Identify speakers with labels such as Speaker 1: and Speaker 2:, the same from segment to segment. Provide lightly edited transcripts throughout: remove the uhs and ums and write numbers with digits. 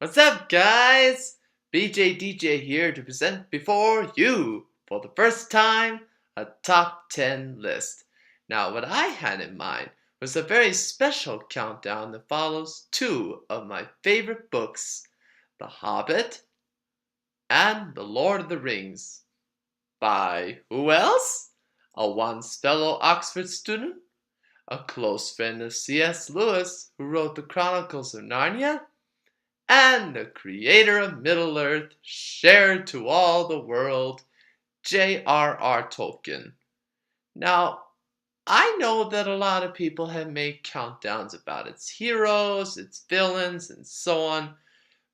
Speaker 1: What's up, guys? BJ here to present before you, for the first time, a top 10 list. Now, what I had in mind was a very special countdown that follows two of my favorite books, The Hobbit and The Lord of the Rings. By who else? A once fellow Oxford student, a close friend of C.S. Lewis, who wrote the Chronicles of Narnia, and the creator of Middle-earth, shared to all the world, J.R.R. Tolkien. Now, I know that a lot of people have made countdowns about its heroes, its villains, and so on,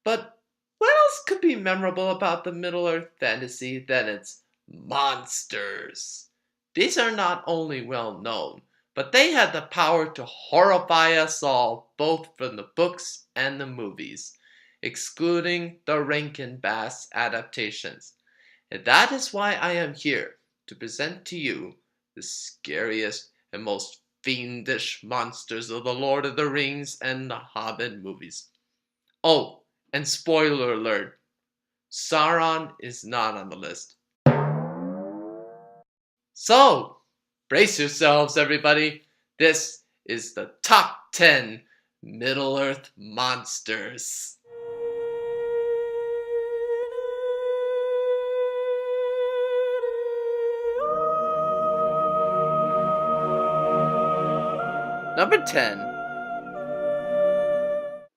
Speaker 1: but what else could be memorable about the Middle-earth fantasy than its monsters? These are not only well known, but they had the power to horrify us all, both from the books and the movies, excluding the Rankin Bass adaptations. And that is why I am here to present to you the scariest and most fiendish monsters of the Lord of the Rings and the Hobbit movies. Oh, and spoiler alert, Sauron is not on the list. So, brace yourselves, everybody. This is the top 10 Middle-earth monsters. Number 10.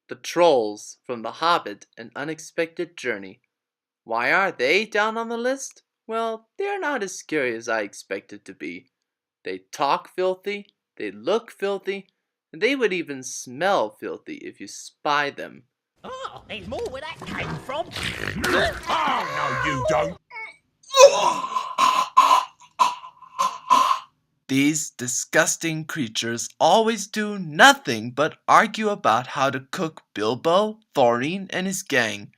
Speaker 1: The Trolls from The Hobbit: An Unexpected Journey. Why are they down on the list? Well, they're not as scary as I expected to be. They talk filthy, they look filthy, and they would even smell filthy if you spy them.
Speaker 2: Oh, there's more where that came from.
Speaker 3: Oh, no, you don't.
Speaker 1: These disgusting creatures always do nothing but argue about how to cook Bilbo, Thorin, and his gang.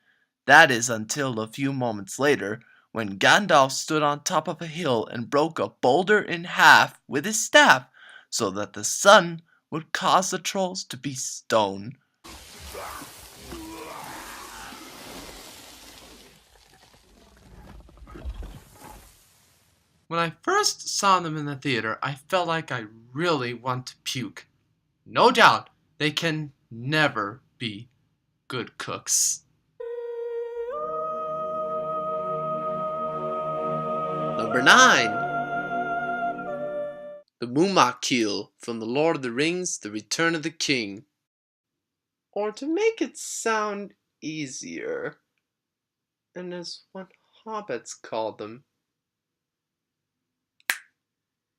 Speaker 1: That is until a few moments later, when Gandalf stood on top of a hill and broke a boulder in half with his staff, so that the sun would cause the trolls to be stone. When I first saw them in the theater, I felt like I really want to puke. No doubt, they can never be good cooks. Number 9. The Mumakil from The Lord of the Rings: The Return of the King. Or to make it sound easier, and as what hobbits called them,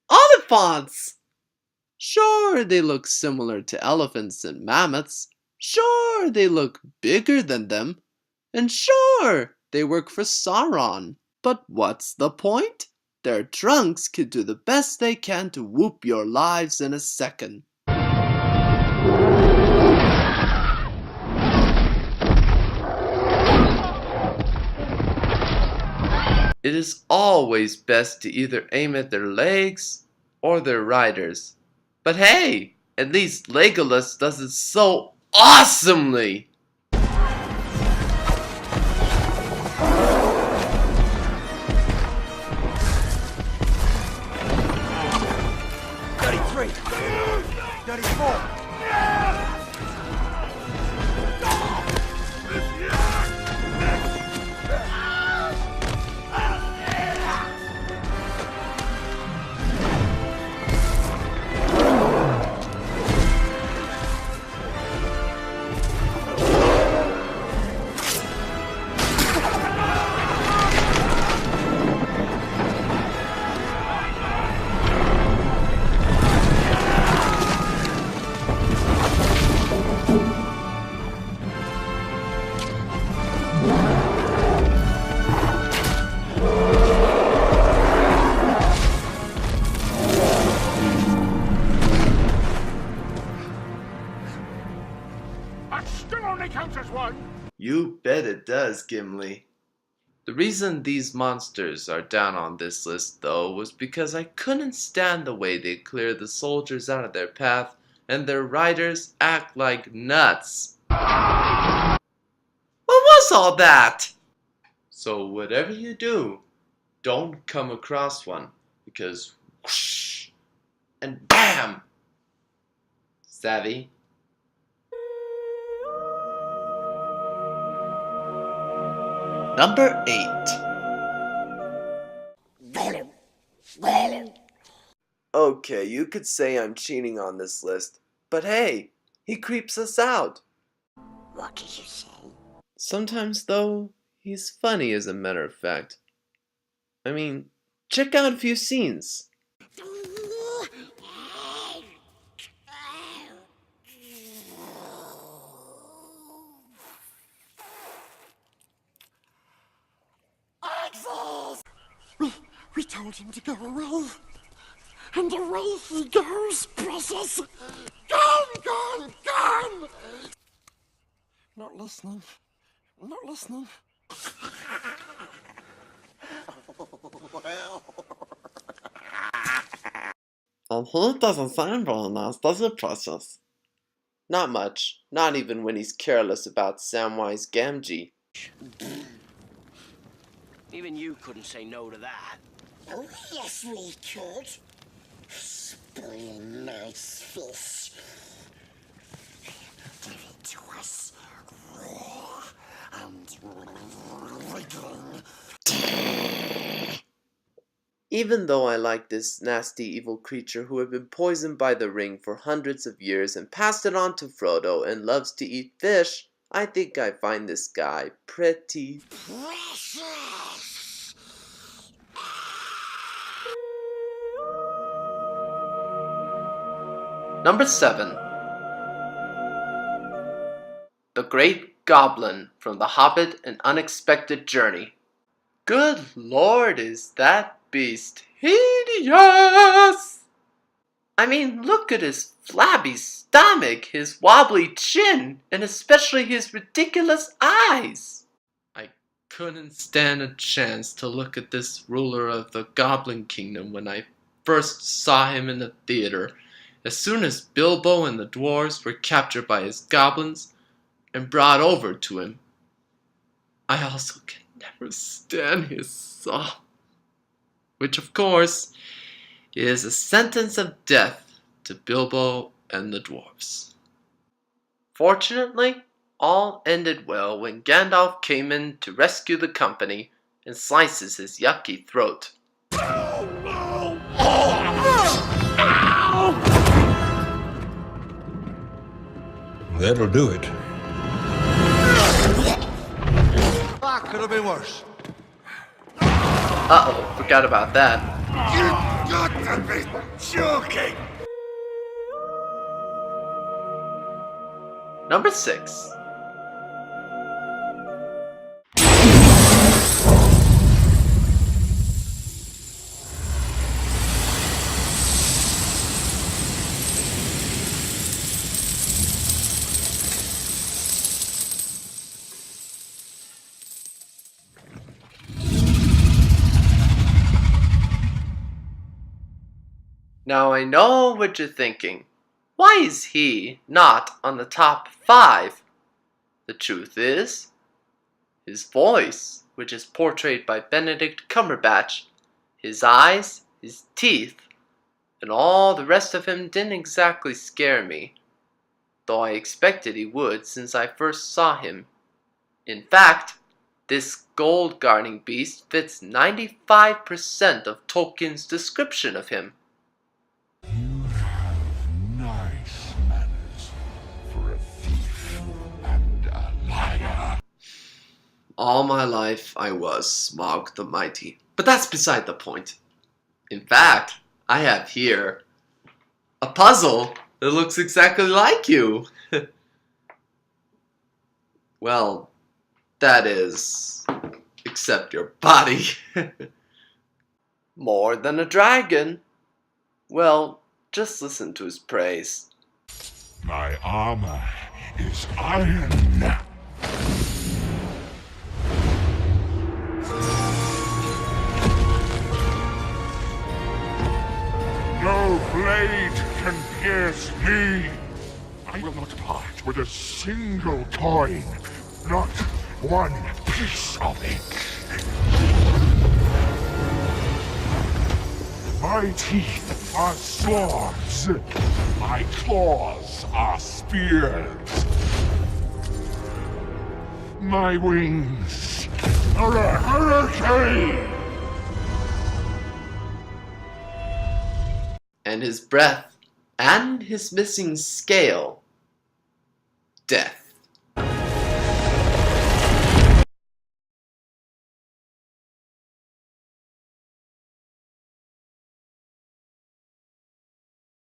Speaker 1: Oliphants! Sure, they look similar to elephants and mammoths. Sure, they look bigger than them. And sure, they work for Sauron. But what's the point? Their trunks can do the best they can to whoop your lives in a second. It is always best to either aim at their legs or their riders. But hey, at least Legolas does it so awesomely! You bet it does, Gimli. The reason these monsters are down on this list, though, was because I couldn't stand the way they clear the soldiers out of their path and their riders act like nuts. What was all that? So whatever you do, don't come across one, because whoosh and bam! Savvy? Number 8. Okay, you could say I'm cheating on this list, but hey, he creeps us out.
Speaker 2: What did you say?
Speaker 1: Sometimes, though, he's funny as a matter of fact. I mean, check out a few scenes.
Speaker 2: We told him to go away. And away he goes, precious. Gone! Not listening.
Speaker 1: And he doesn't sound very nice, does it, Precious? Not much. Not even when he's careless about Samwise Gamgee.
Speaker 4: Even you couldn't say no to that.
Speaker 2: Oh, yes, we could. Spoil nice fish. Give it to us raw and wriggling.
Speaker 1: Even though I like this nasty evil creature who had been poisoned by the ring for hundreds of years and passed it on to Frodo and loves to eat fish, I think I find this guy pretty
Speaker 2: Precious!
Speaker 1: Number 7. The Great Goblin from The Hobbit: An Unexpected Journey. Good lord, is that beast hideous! I mean, look at his flabby stomach, his wobbly chin, and especially his ridiculous eyes. I couldn't stand a chance to look at this ruler of the Goblin Kingdom when I first saw him in the theater. As soon as Bilbo and the dwarves were captured by his goblins and brought over to him, I also can never stand his song, which of course is a sentence of death to Bilbo and the dwarves. Fortunately, all ended well when Gandalf came in to rescue the company and slices his yucky throat.
Speaker 3: That'll do it.
Speaker 5: That could have been worse.
Speaker 1: Uh-oh, forgot about that.
Speaker 3: You got to be joking!
Speaker 1: Number 6. Now I know what you're thinking. Why is he not on the top 5? The truth is, his voice, which is portrayed by Benedict Cumberbatch, his eyes, his teeth, and all the rest of him didn't exactly scare me, though I expected he would since I first saw him. In fact, this gold guarding beast fits 95% of Tolkien's description of him.
Speaker 3: You have nice manners for a thief and a liar.
Speaker 1: All my life I was Smaug the Mighty, but that's beside the point. In fact, I have here a puzzle that looks exactly like you. Well, that is, except your body. More than a dragon. Well, just listen to his praise.
Speaker 3: My armor is iron. No blade can pierce me. I will not part with a single coin. Not one piece of it. My teeth are swords. My claws are spears. My wings are a hurricane.
Speaker 1: And his breath and his missing scale, death.